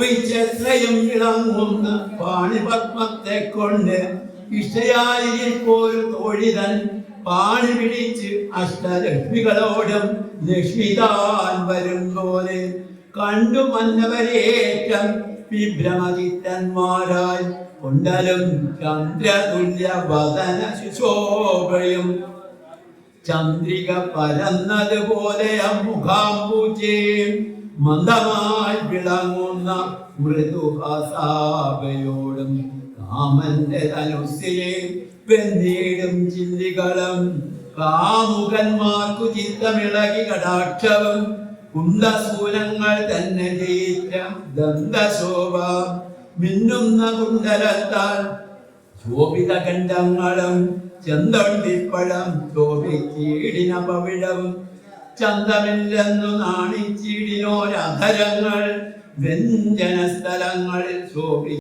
ശോഭിച്ചെത്രയും വിളങ്ങുന്ന പാണിപത്മത്തെ കൊണ്ട് ഇഷ്ടയായി പോരു തോഴിതൻ പാണി പിടിച്ച് അഷ്ടലക്ഷ്മികളോടും ലക്ഷ്മിതാൻ വരും പോലെ കണ്ടു മന്നവരേറ്റം വിഭ്രമചിത്തന്മാരായി കൊണ്ടലും ചന്ദ്രതുല്യ വദന ശുശോഭയും ചന്ദ്രിക പരന്നതുപോലെ മുഖാംബുജയും മന്ദമായി വിളങ്ങുന്ന മൃദുഹാസാഭയോടും കാമന്റെ ധനുസ്സിലെ വെന്നീടും ചില്ലികളും കാമുകന്മാർക്കു ചിത്തമിളകി കടാക്ഷവും കുണ്ടസൂനങ്ങൾ തന്നെ ജയിച്ച ദന്തശോഭ മിന്നുന്ന കുണ്ടലത്താൽ ശോഭിത കണ്ഡങ്ങളും ചെന്തണ്ടിപ്പഴം ശോഭിച്ചീടിന പവിഴവും ചന്തമില്ലെന്നു നാണിച്ചീടിനോരധരങ്ങൾ വ്യഞ്ജന സ്ഥലങ്ങളിൽ ശോഭി